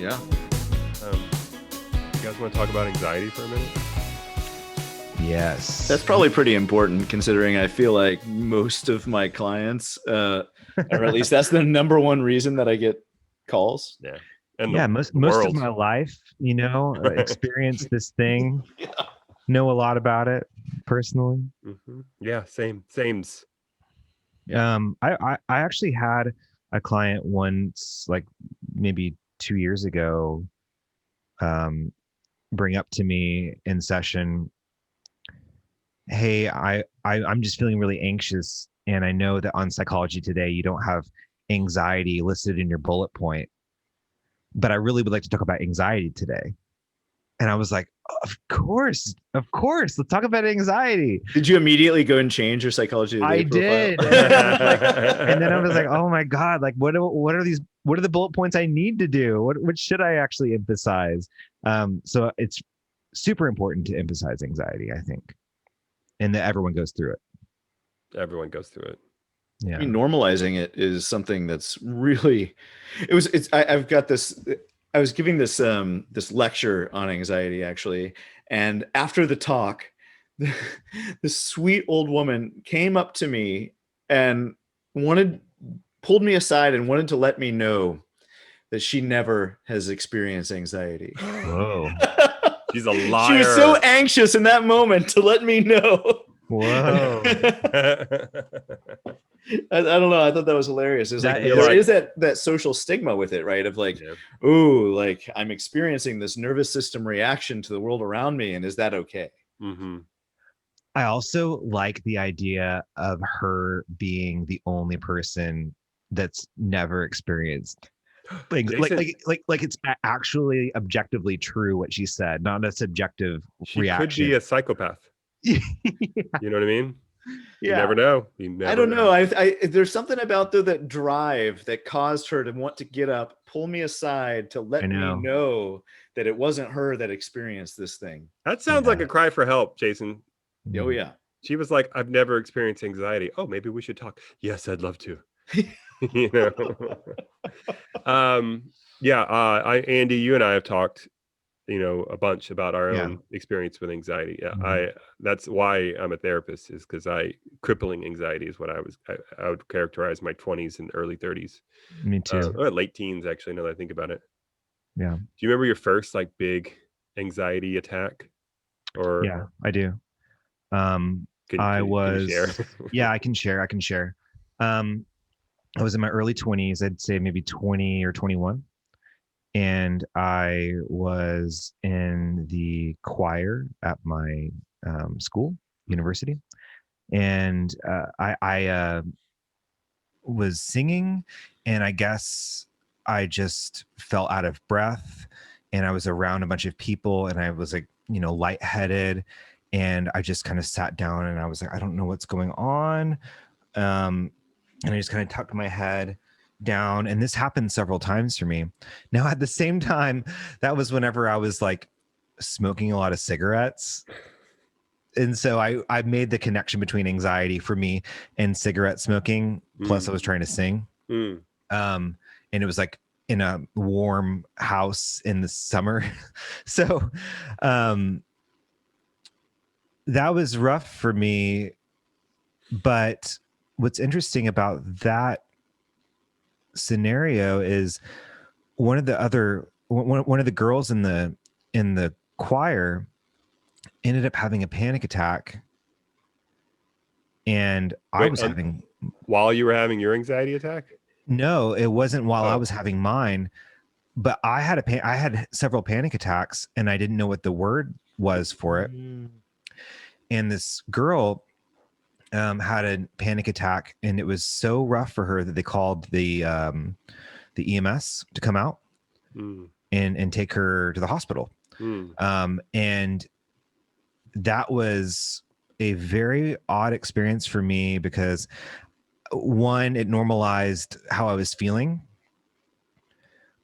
Yeah. You guys want to talk about anxiety for a minute? Yes. That's probably pretty important considering I feel like most of my clients, or at least that's the number one reason that I get calls. Yeah. And most of my life, experienced this thing, know a lot about it personally. Mm-hmm. Yeah, sames. I actually had a client once, like maybe 2 years ago, bring up to me in session, hey, I'm just feeling really anxious, and I know that on Psychology Today you don't have anxiety listed in your bullet point, but I really would like to talk about anxiety today. And I was like, of course, let's talk about anxiety. Did you immediately go and change your Psychology Today I profile? did. And then I was like, oh my God, like what are the bullet points I need to do? What should I actually emphasize? So it's super important to emphasize anxiety, I think, and that everyone goes through it. Everyone goes through it. Yeah. I mean, normalizing it is something that's really, I've got this, I was giving this, this lecture on anxiety actually. And after the talk, this sweet old woman came up to me and pulled me aside and wanted to let me know that she never has experienced anxiety. Whoa. She's a liar. She was so anxious in that moment to let me know. Whoa. I don't know. I thought that was hilarious. It's like there is that social stigma with it, right? Of like, ooh, like I'm experiencing this nervous system reaction to the world around me, and is that okay? Mm-hmm. I also like the idea of her being the only person that's never experienced like it's actually objectively true what she said, not a subjective reaction. She could be a psychopath. Yeah. You know what I mean? Yeah. You never know. I don't know. I there's something about that drive that caused her to want to get up, pull me aside to let me know that it wasn't her that experienced this thing. That sounds like a cry for help, Jason. Oh yeah. She was like, I've never experienced anxiety. Oh, maybe we should talk. Yes, I'd love to. You know. Andy, you and I have talked, a bunch about our own experience with anxiety. Yeah. Mm-hmm. That's why I'm a therapist, is because crippling anxiety is what I would characterize my 20s and early 30s. Me too. Late teens, actually, now that I think about it. Yeah. Do you remember your first like big anxiety attack? Or yeah, I do. Can you share? Yeah, I can share. I was in my early 20s, I'd say maybe 20 or 21. And I was in the choir at my school, university. And I was singing, and I guess I just felt out of breath, and I was around a bunch of people, and I was like, lightheaded. And I just kind of sat down, and I was like, I don't know what's going on. And I just kind of tucked my head down, and this happened several times for me. Now, at the same time, that was whenever I was like smoking a lot of cigarettes. And so I made the connection between anxiety for me and cigarette smoking. Plus I was trying to sing. And it was like in a warm house in the summer. So that was rough for me. But what's interesting about that scenario is one of the girls in the choir ended up having a panic attack, and I was having while you were having your anxiety attack. No, it wasn't while I was having mine, but I had several panic attacks, and I didn't know what the word was for it. And this girl had a panic attack, and it was so rough for her that they called the EMS to come out and take her to the hospital. And that was a very odd experience for me because, one, it normalized how I was feeling,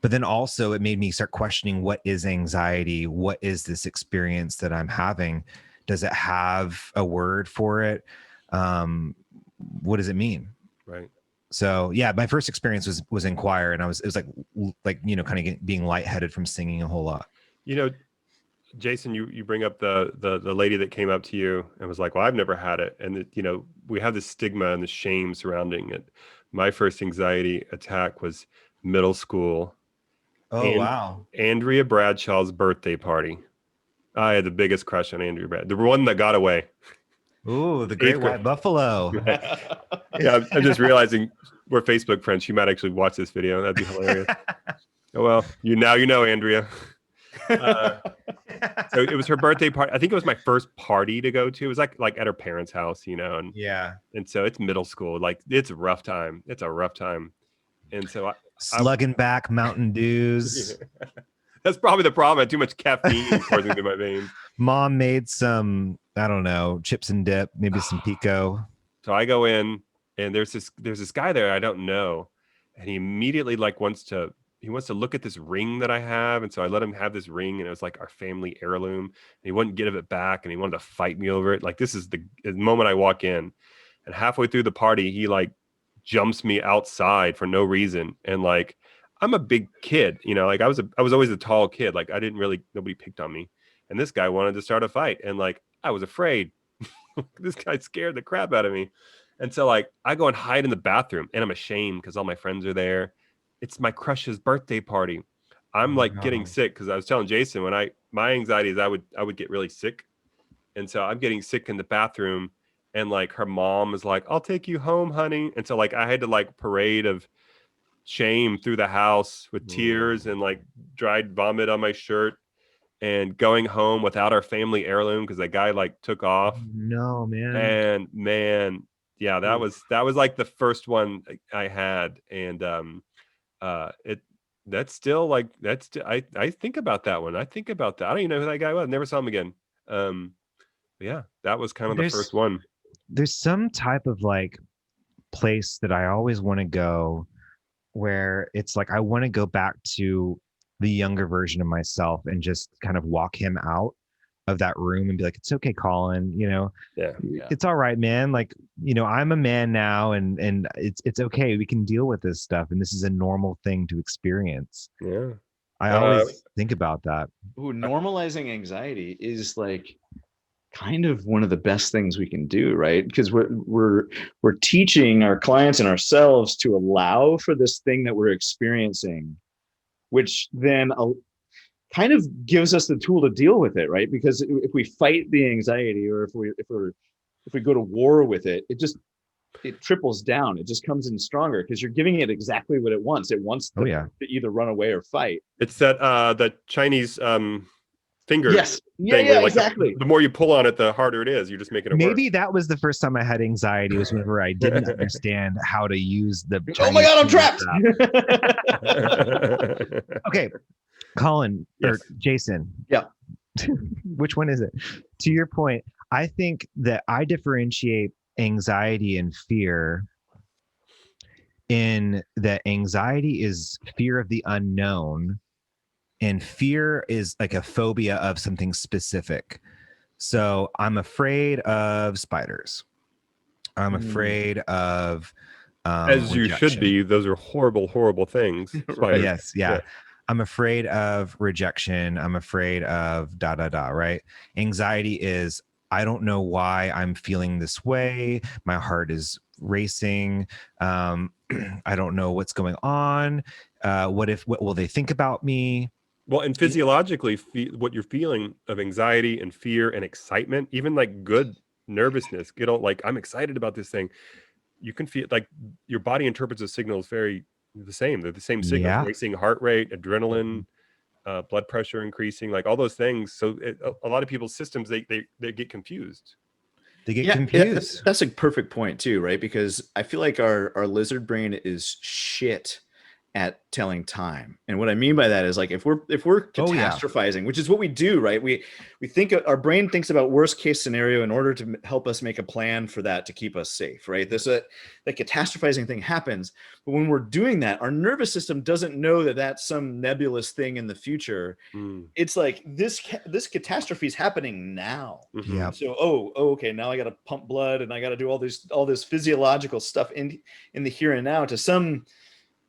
but then also it made me start questioning, what is anxiety? What is this experience that I'm having? Does it have a word for it? What does it mean? Right. So yeah, my first experience was in choir, and it was like you know, kind of being lightheaded from singing a whole lot. You know, Jason, you bring up the lady that came up to you and was like, well, I've never had it. And you know, we have this stigma and the shame surrounding it. My first anxiety attack was middle school. Oh, wow. Andrea Bradshaw's birthday party. I had the biggest crush on Andrea Brad, the one that got away. Ooh, the great white buffalo. Yeah, I'm just realizing we're Facebook friends. She might actually watch this video. That'd be hilarious. Oh, well, you know, Andrea. So it was her birthday party. I think it was my first party to go to. It was like at her parents' house, you know. And yeah. And so it's middle school. Like it's a rough time. It's a rough time. And so slugging back Mountain Dews. Yeah. That's probably the problem. I had too much caffeine coursing through my veins. Mom made some, I don't know, chips and dip, maybe some pico. So I go in, and there's this guy there I don't know, and he immediately wants to look at this ring that I have, and so I let him have this ring, and it was like our family heirloom, and he wouldn't give it back, and he wanted to fight me over it. Like this is the moment I walk in, and halfway through the party, he jumps me outside for no reason, and I'm a big kid, you know, I was always a tall kid. Nobody picked on me. And this guy wanted to start a fight. And I was afraid. This guy scared the crap out of me. And so I go and hide in the bathroom, and I'm ashamed because all my friends are there. It's my crush's birthday party. I'm getting sick because I was telling Jason my anxiety is I would get really sick. And so I'm getting sick in the bathroom, and her mom is like, I'll take you home, honey. And so I had to parade of shame through the house with tears and dried vomit on my shirt, and going home without our family heirloom because that guy took off. No, man. And man, yeah, that was the first one I had. And that's still I think about that one. I think about that. I don't even know who that guy was. I never saw him again. Yeah, that was kind of the first one. There's some type of place that I always want to go, where it's I want to go back to the younger version of myself and just kind of walk him out of that room and be like, it's okay, Colin, you know, it's all right, man. I'm a man now, and it's okay. We can deal with this stuff. And this is a normal thing to experience. Yeah. I always think about that. Ooh, normalizing anxiety is kind of one of the best things we can do, right? Because we're teaching our clients and ourselves to allow for this thing that we're experiencing, which then kind of gives us the tool to deal with it, right? Because if we fight the anxiety, or if we go to war with it, it triples down. It just comes in stronger because you're giving it exactly what it wants. It wants to either run away or fight. It's that the Chinese finger. Yes. Yeah, exactly. The more you pull on it, the harder it is. You're just making it worse. Maybe that was the first time I had anxiety, was whenever I didn't understand how to use the Chinese. Oh my God, I'm trapped. Okay, Colin or Jason. Yeah. Which one is it? To your point, I think that I differentiate anxiety and fear in that anxiety is fear of the unknown, and fear is a phobia of something specific. So I'm afraid of spiders. I'm afraid of as you rejection. should be. Those are horrible, horrible things. Yes, yeah. I'm afraid of rejection. I'm afraid of right? Anxiety is, I don't know why I'm feeling this way. My heart is racing. I don't know what's going on. What will they think about me? Well, and physiologically, what you're feeling of anxiety and fear and excitement, even good nervousness, I'm excited about this thing. You can feel your body interprets the signals very the same. They're the same signals: racing heart rate, adrenaline, blood pressure increasing, all those things. So a lot of people's systems, they get confused. They get confused. That's a perfect point too, right? Because I feel like our lizard brain is shit at telling time. And what I mean by that is like if we're catastrophizing, which is what we do, right? We think our brain thinks about worst case scenario in order to help us make a plan for that to keep us safe, right? That catastrophizing thing happens, but when we're doing that, our nervous system doesn't know that that's some nebulous thing in the future. It's like this catastrophe is happening now. Yeah. So okay, now I got to pump blood and I got to do all this physiological stuff in the here and now to some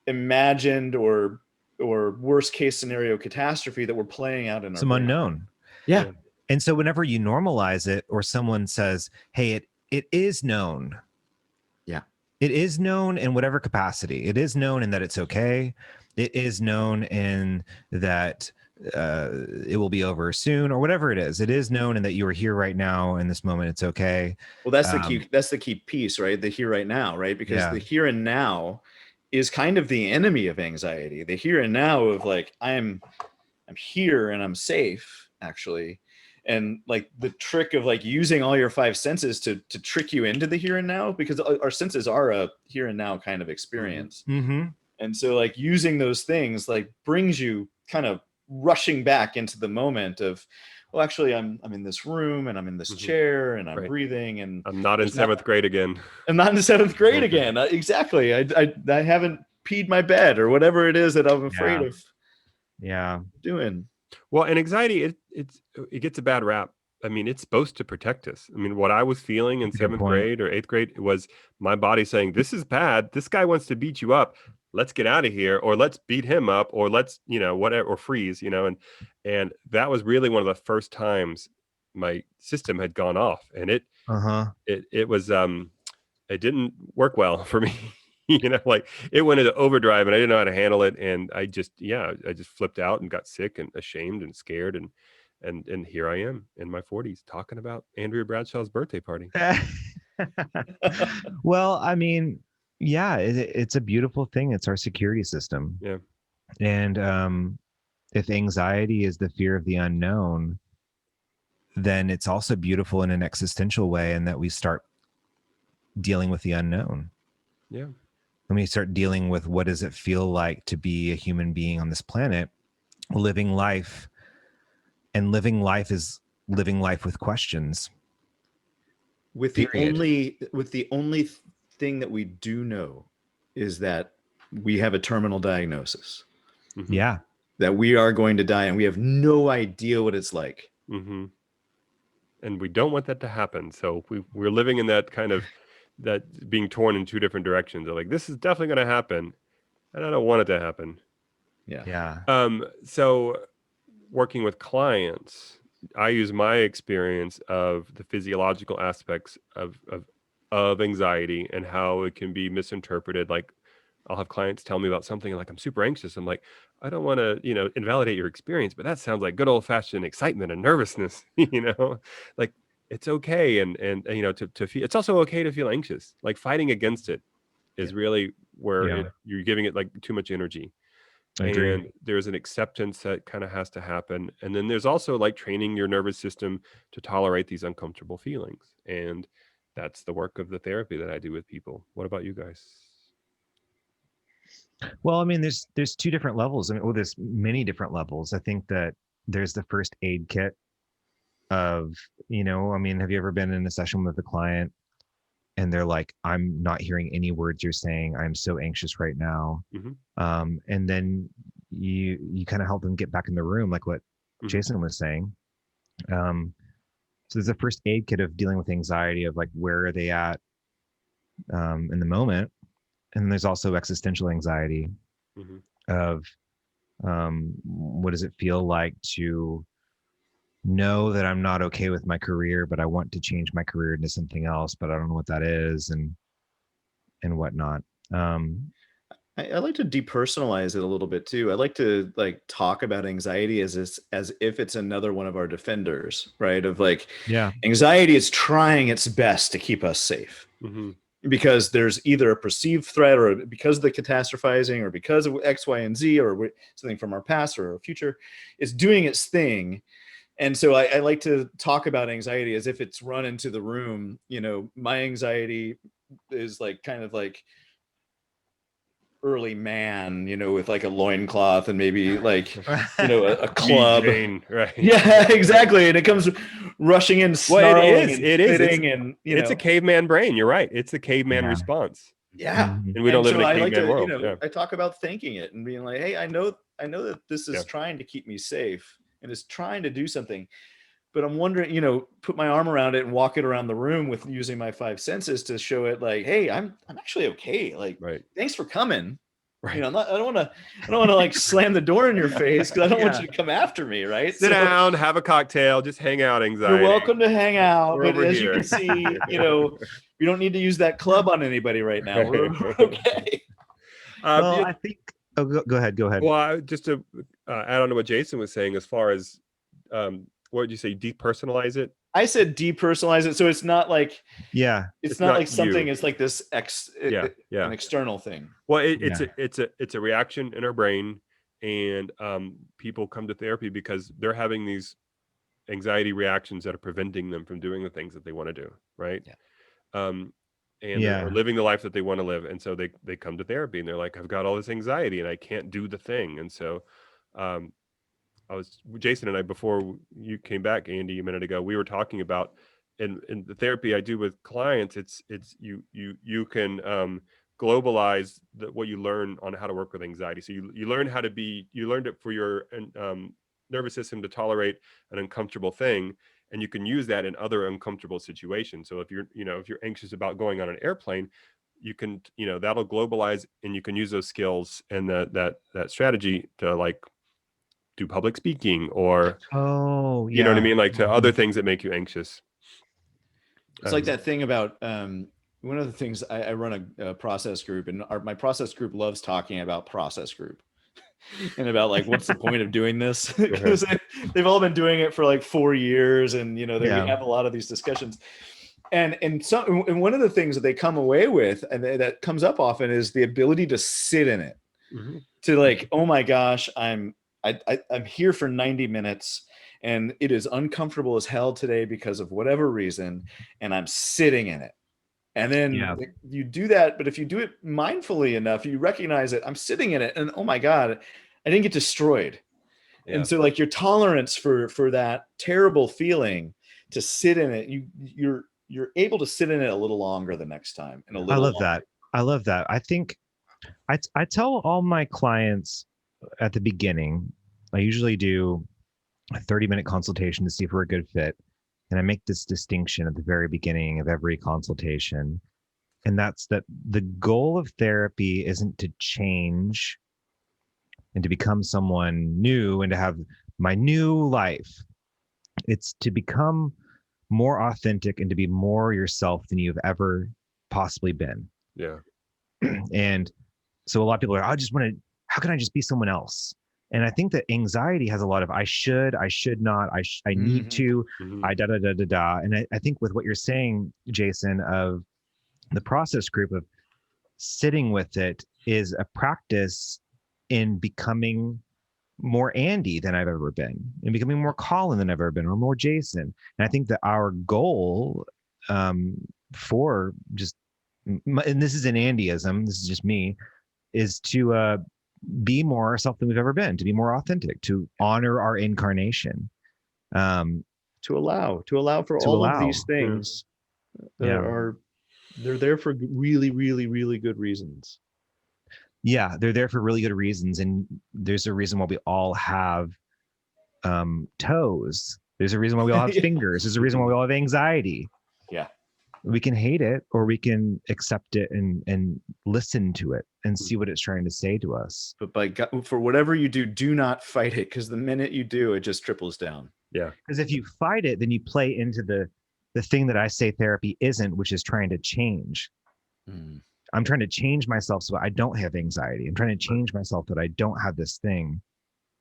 imagined or worst case scenario catastrophe that we're playing out in some unknown. Yeah. And so whenever you normalize it, or someone says, hey, it is known. Yeah. It is known in whatever capacity. It is known in that it's okay. It is known in that it will be over soon, or whatever it is. It is known in that you are here right now in this moment. It's okay. Well, that's the key piece, right? The here right now, right? Because the here and now is kind of the enemy of anxiety. The here and now of like, I'm here and I'm safe, actually. And like the trick of like using all your five senses to trick you into the here and now, because our senses are a here and now kind of experience. Mm-hmm. And so like using those things like brings you kind of rushing back into the moment of, well, actually I'm in this room and I'm in this chair and I'm breathing and I'm not in seventh grade again. I'm not in seventh grade again. Exactly. I haven't peed my bed or whatever it is that I'm afraid of doing. Well, and anxiety, it gets a bad rap. I mean, it's supposed to protect us. I mean, what I was feeling in seventh grade or eighth grade was my body saying, this is bad. This guy wants to beat you up. Let's get out of here, or let's beat him up, or let's, whatever, or freeze, and that was really one of the first times my system had gone off, and it was, it didn't work well for me. Like it went into overdrive and I didn't know how to handle it. And I just flipped out and got sick and ashamed and scared. And here I am in my 40s talking about Andrea Bradshaw's birthday party. Well, I mean, yeah, it's a beautiful thing. It's our security system. Yeah. And if anxiety is the fear of the unknown, then it's also beautiful in an existential way, in that we start dealing with the unknown. Yeah. When we start dealing with what does it feel like to be a human being on this planet, living life, and living life is living life with questions. With the only thing that we do know is that we have a terminal diagnosis. Mm-hmm. Yeah. That we are going to die and we have no idea what it's like. Mm-hmm. And we don't want that to happen. So we're living in that kind of, that being torn in two different directions. They're like, this is definitely going to happen, and I don't want it to happen. Yeah. So working with clients, I use my experience of the physiological aspects of anxiety and how it can be misinterpreted. Like I'll have clients tell me about something like, I'm super anxious. I'm like, I don't want to, invalidate your experience, but that sounds like good old fashioned excitement and nervousness, like it's okay. And to feel, it's also okay to feel anxious. Like fighting against it is really where you're giving it like too much energy. And there's an acceptance that kind of has to happen. And then there's also like training your nervous system to tolerate these uncomfortable feelings. And that's the work of the therapy that I do with people. What about you guys? Well, I mean, there's two different levels. I mean, there's many different levels. I think that there's the first aid kit of, have you ever been in a session with a client and they're like, I'm not hearing any words you're saying. I'm so anxious right now. Mm-hmm. And then you kind of help them get back in the room, like what Jason was saying. So there's a first aid kit of dealing with anxiety, of like, where are they at in the moment? And there's also existential anxiety of what does it feel like to know that I'm not okay with my career, but I want to change my career into something else, but I don't know what that is, and whatnot. I like to depersonalize it a little bit too. I like to like talk about anxiety as if it's another one of our defenders, right? Of like, anxiety is trying its best to keep us safe. Mm-hmm. Because there's either a perceived threat, or because of the catastrophizing, or because of X, Y, and Z, or something from our past or our future, it's doing its thing. And so I like to talk about anxiety as if it's run into the room. My anxiety is like kind of like early man, with like a loincloth and maybe like, a club. Jane, right? Yeah, exactly. And it comes rushing in, snarling and spitting, and it's a caveman brain. You're right. It's a caveman response. Yeah. And we don't live in a caveman world. I talk about thanking it and being like, hey, I know that this is trying to keep me safe and is trying to do something. But I'm wondering, put my arm around it and walk it around the room with using my 5 senses to show it like, hey, I'm actually okay. Like, thanks for coming. Right. I don't want to like slam the door in your face because I don't want you to come after me. Right. Sit down, have a cocktail, just hang out. Anxiety. You're welcome to hang out. But as you can see, we don't need to use that club on anybody right now. We're okay. Well, I think. Oh, go ahead. Well, just to add on to what Jason was saying, as far as what did you say? Depersonalize it. I said depersonalize it, so it's not like it's not like something. You. It's like this an external thing. Well, it's a reaction in our brain, and people come to therapy because they're having these anxiety reactions that are preventing them from doing the things that they want to do, right? And they're living the life that they want to live, and so they come to therapy and they're like, I've got all this anxiety and I can't do the thing, and so Jason and I, before you came back, Andy, a minute ago, we were talking about in the therapy I do with clients, it's you can globalize what you learn on how to work with anxiety. So you learned it for your nervous system to tolerate an uncomfortable thing, and you can use that in other uncomfortable situations. So if you're anxious about going on an airplane, you can, that'll globalize, and you can use those skills and that strategy to like do public speaking or you know what I mean, like to other things that make you anxious. It's like that thing about one of the things I run a process group, and my process group loves talking about process group and about like what's the point of doing this, because they've all been doing it for like 4 years, and we have a lot of these discussions, and one of the things that they come away with and that comes up often is the ability to sit in it, to like, oh my gosh, I'm here for 90 minutes and it is uncomfortable as hell today because of whatever reason, and I'm sitting in it. And then you do that, but if you do it mindfully enough, you recognize it. I'm sitting in it, and oh my God, I didn't get destroyed. And so like your tolerance for that terrible feeling to sit in it, you're able to sit in it a little longer the next time. And I love that. I think I tell all my clients at the beginning, I usually do a 30-minute consultation to see if we're a good fit. And I make this distinction at the very beginning of every consultation. And that's that the goal of therapy isn't to change and to become someone new and to have my new life. It's to become more authentic and to be more yourself than you've ever possibly been. Yeah. And so a lot of people are, how can I just be someone else? And I think that anxiety has a lot of I should not, I need to, I da da da da da. And I think with what you're saying, Jason, of the process group of sitting with it is a practice in becoming more Andy than I've ever been, and becoming more Colin than I've ever been, or more Jason. And I think that our goal for just, and this is an Andyism, this is just me, is to be more ourselves than we've ever been, to be more authentic, to honor our incarnation, to allow for all of these things that they're there for really, really, really good reasons. Yeah, they're there for really good reasons. And there's a reason why we all have toes. There's a reason why we all have fingers. There's a reason why we all have anxiety. Yeah. We can hate it, or we can accept it and listen to it and see what it's trying to say to us. But by God, for whatever you do not fight it, because the minute you do, it just triples down. Yeah. Because if you fight it, then you play into the thing that I say therapy isn't, which is trying to change. I'm trying to change myself so I don't have anxiety. I'm trying to change myself that I don't have this thing.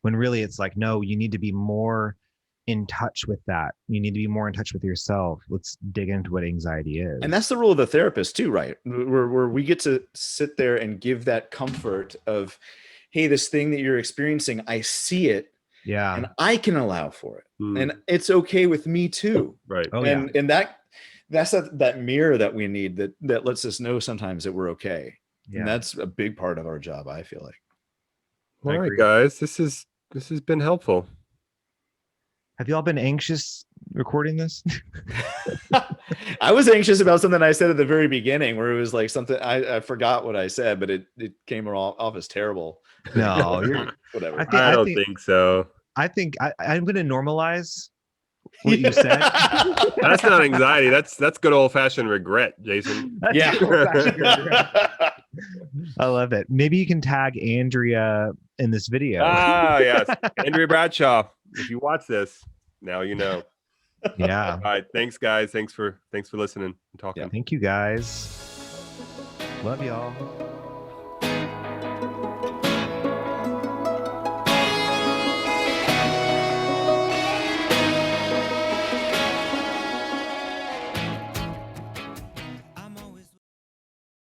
When really it's like, no, you need to be more in touch with that. You need to be more in touch with yourself. Let's dig into what anxiety is. And that's the role of the therapist too, right? Where we get to sit there and give that comfort of, hey, this thing that you're experiencing, I see it. Yeah. And I can allow for it. And it's okay with me too. Right. Oh, and that's that mirror that we need that lets us know sometimes that we're okay. And that's a big part of our job, I feel like. All right, guys, this has been helpful. Have you all been anxious recording this? I was anxious about something I said at the very beginning, where it was like something I forgot what I said, but it came off as terrible. No, whatever. I don't think so. I think I'm going to normalize what you said. That's not anxiety. That's good old fashioned regret, Jason. Regret. I love it. Maybe you can tag Andrea in this video. Yes, Andrea Bradshaw. If you watch this, now you know. Yeah. All right. Thanks, guys. Thanks for listening and talking. Thank you, guys. Love y'all.